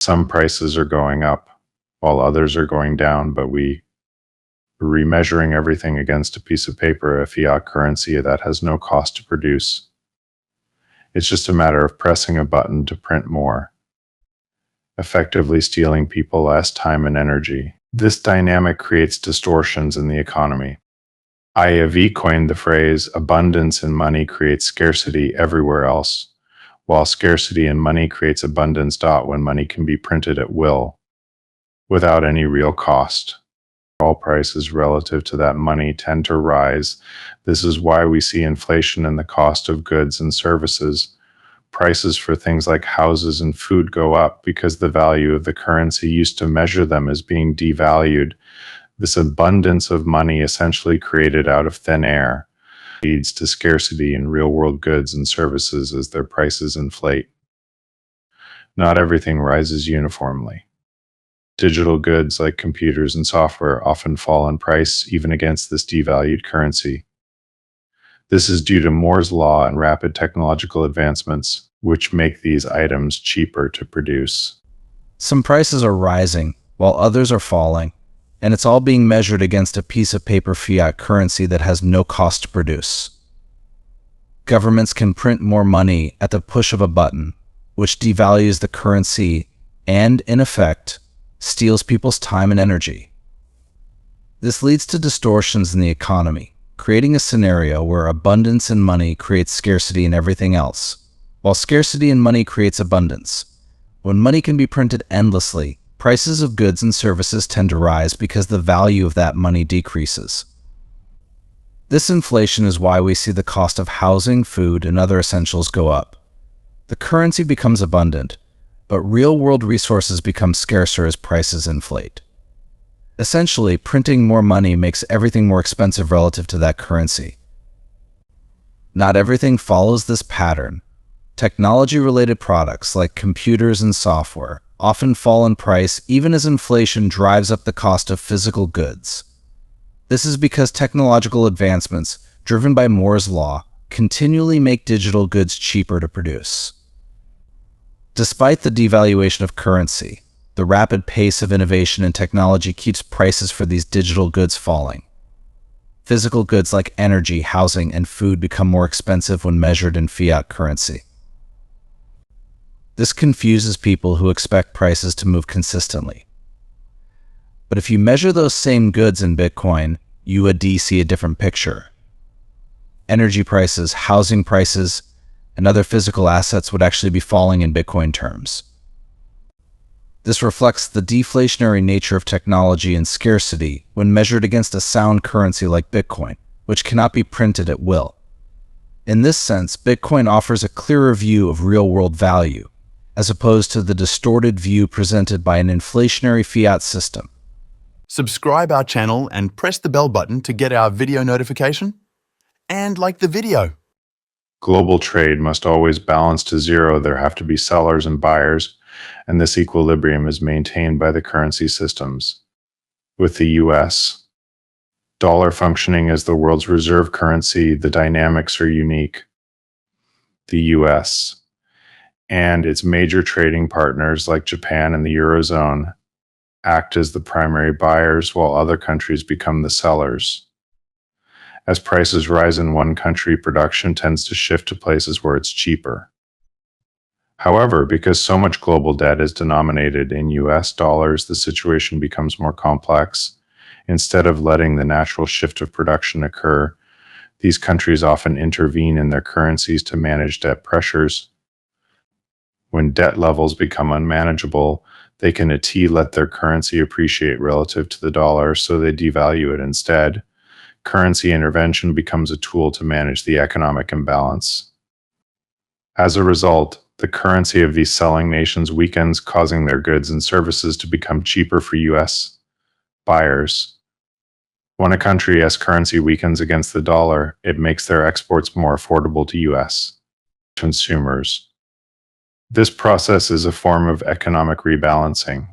Some prices are going up while others are going down, but we're remeasuring everything against a piece of paper, a fiat currency that has no cost to produce. It's just a matter of pressing a button to print more, effectively stealing people less time and energy. This dynamic creates distortions in the economy. IAV coined the phrase, abundance in money creates scarcity everywhere else, while scarcity in money creates abundance. When money can be printed at will, without any real cost. All prices relative to that money tend to rise. This is why we see inflation in the cost of goods and services. Prices for things like houses and food go up because the value of the currency used to measure them is being devalued. This abundance of money, essentially created out of thin air, leads to scarcity in real-world goods and services as their prices inflate. Not everything rises uniformly. Digital goods like computers and software often fall in price even against this devalued currency. This is due to Moore's law and rapid technological advancements, which make these items cheaper to produce. Some prices are rising while others are falling, and it's all being measured against a piece of paper fiat currency that has no cost to produce. Governments can print more money at the push of a button, which devalues the currency and, in effect, steals people's time and energy. This leads to distortions in the economy, creating a scenario where abundance in money creates scarcity in everything else, while scarcity in money creates abundance. When money can be printed endlessly, prices of goods and services tend to rise because the value of that money decreases. This inflation is why we see the cost of housing, food, and other essentials go up. The currency becomes abundant, but real-world resources become scarcer as prices inflate. Essentially, printing more money makes everything more expensive relative to that currency. Not everything follows this pattern. Technology-related products like computers and software often fall in price even as inflation drives up the cost of physical goods. This is because technological advancements, driven by Moore's law, continually make digital goods cheaper to produce. Despite the devaluation of currency, the rapid pace of innovation and technology keeps prices for these digital goods falling. Physical goods like energy, housing, and food become more expensive when measured in fiat currency. This confuses people who expect prices to move consistently. But if you measure those same goods in Bitcoin, you would see a different picture. Energy prices, housing prices, and other physical assets would actually be falling in Bitcoin terms. This reflects the deflationary nature of technology and scarcity when measured against a sound currency like Bitcoin, which cannot be printed at will. In this sense, Bitcoin offers a clearer view of real-world value, as opposed to the distorted view presented by an inflationary fiat system. Subscribe our channel and press the bell button to get our video notification. And like the video. Global trade must always balance to zero. There have to be sellers and buyers, and this equilibrium is maintained by the currency systems. With the US dollar functioning as the world's reserve currency, the dynamics are unique. The US and its major trading partners like Japan and the Eurozone act as the primary buyers while other countries become the sellers. As prices rise in one country, production tends to shift to places where it's cheaper. However, because so much global debt is denominated in US dollars, the situation becomes more complex. Instead of letting the natural shift of production occur, these countries often intervene in their currencies to manage debt pressures. When debt levels become unmanageable, they can let their currency appreciate relative to the dollar, so they devalue it instead. Currency intervention becomes a tool to manage the economic imbalance. As a result, the currency of these selling nations weakens, causing their goods and services to become cheaper for US buyers. When a country's currency weakens against the dollar, it makes their exports more affordable to US consumers. This process is a form of economic rebalancing,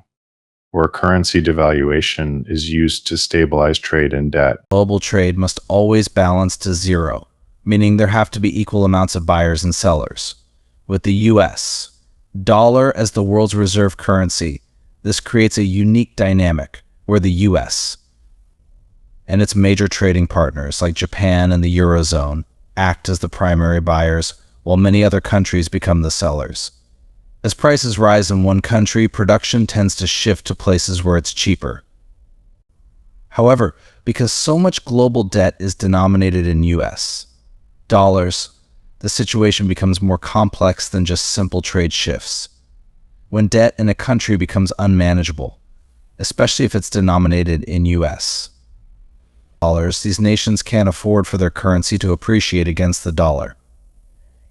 where currency devaluation is used to stabilize trade and debt. Global trade must always balance to zero, meaning there have to be equal amounts of buyers and sellers. With the US, dollar as the world's reserve currency, this creates a unique dynamic where the US and its major trading partners like Japan and the Eurozone act as the primary buyers, while many other countries become the sellers. As prices rise in one country, production tends to shift to places where it's cheaper. However, because so much global debt is denominated in US dollars, the situation becomes more complex than just simple trade shifts. When debt in a country becomes unmanageable, especially if it's denominated in US dollars, these nations can't afford for their currency to appreciate against the dollar.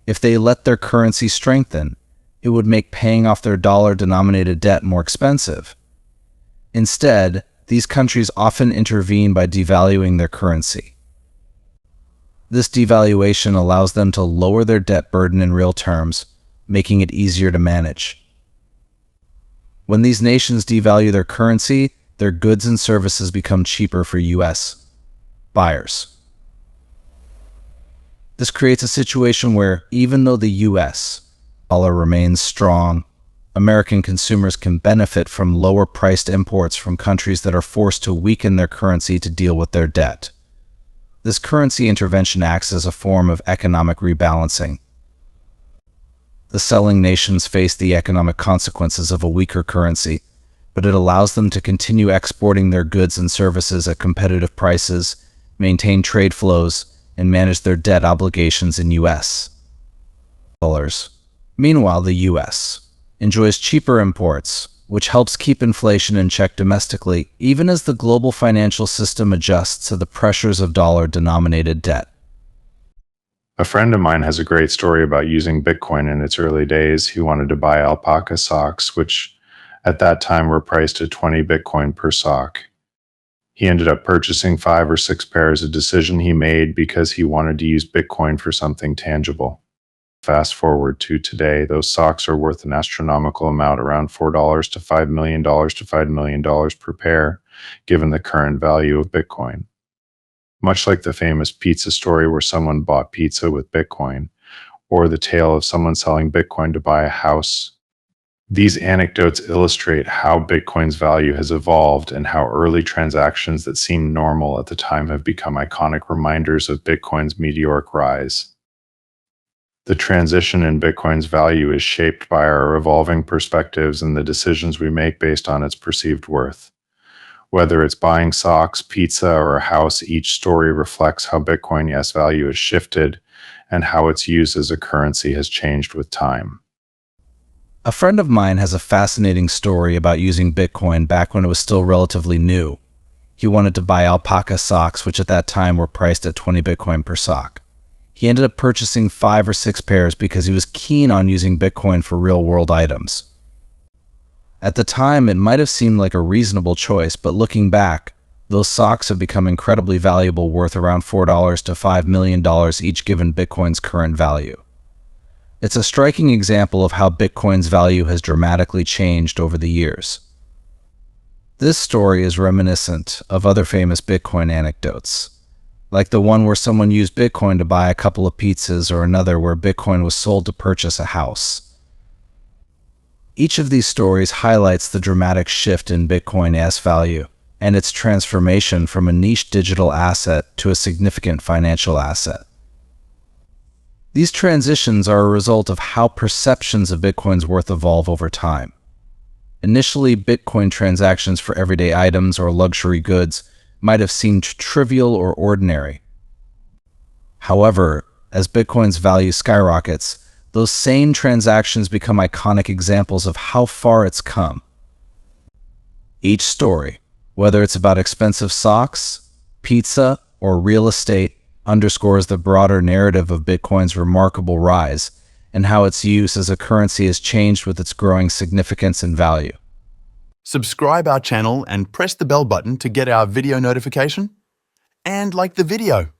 If they let their currency strengthen, it would make paying off their dollar-denominated debt more expensive. Instead, these countries often intervene by devaluing their currency. This devaluation allows them to lower their debt burden in real terms, making it easier to manage. When these nations devalue their currency, their goods and services become cheaper for US buyers. This creates a situation where, even though the US dollar remains strong, American consumers can benefit from lower-priced imports from countries that are forced to weaken their currency to deal with their debt. This currency intervention acts as a form of economic rebalancing. The selling nations face the economic consequences of a weaker currency, but it allows them to continue exporting their goods and services at competitive prices, maintain trade flows, and manage their debt obligations in US dollars. Meanwhile, the US enjoys cheaper imports, which helps keep inflation in check domestically, even as the global financial system adjusts to the pressures of dollar-denominated debt. A friend of mine has a great story about using Bitcoin in its early days. He wanted to buy alpaca socks, which at that time were priced at 20 Bitcoin per sock. He ended up purchasing 5 or 6 pairs, a decision he made because he wanted to use Bitcoin for something tangible. Fast forward to today, those socks are worth an astronomical amount, around $4 to $5 million to $5 million per pair, given the current value of Bitcoin. Much like the famous pizza story where someone bought pizza with Bitcoin, or the tale of someone selling Bitcoin to buy a house, these anecdotes illustrate how Bitcoin's value has evolved and how early transactions that seemed normal at the time have become iconic reminders of Bitcoin's meteoric rise. The transition in Bitcoin's value is shaped by our evolving perspectives and the decisions we make based on its perceived worth. Whether it's buying socks, pizza, or a house, each story reflects how Bitcoin's value has shifted and how its use as a currency has changed with time. A friend of mine has a fascinating story about using Bitcoin back when it was still relatively new. He wanted to buy alpaca socks, which at that time were priced at 20 Bitcoin per sock. He ended up purchasing 5 or 6 pairs because he was keen on using Bitcoin for real-world items. At the time, it might have seemed like a reasonable choice, but looking back, those socks have become incredibly valuable, worth around $4 to $5 million each given Bitcoin's current value. It's a striking example of how Bitcoin's value has dramatically changed over the years. This story is reminiscent of other famous Bitcoin anecdotes, like the one where someone used Bitcoin to buy a couple of pizzas, or another where Bitcoin was sold to purchase a house. Each of these stories highlights the dramatic shift in Bitcoin's value and its transformation from a niche digital asset to a significant financial asset. These transitions are a result of how perceptions of Bitcoin's worth evolve over time. Initially, Bitcoin transactions for everyday items or luxury goods might have seemed trivial or ordinary. However, as Bitcoin's value skyrockets, those same transactions become iconic examples of how far it's come. Each story, whether it's about expensive socks, pizza, or real estate, underscores the broader narrative of Bitcoin's remarkable rise and how its use as a currency has changed with its growing significance and value. Subscribe our channel and press the bell button to get our video notification. And like the video.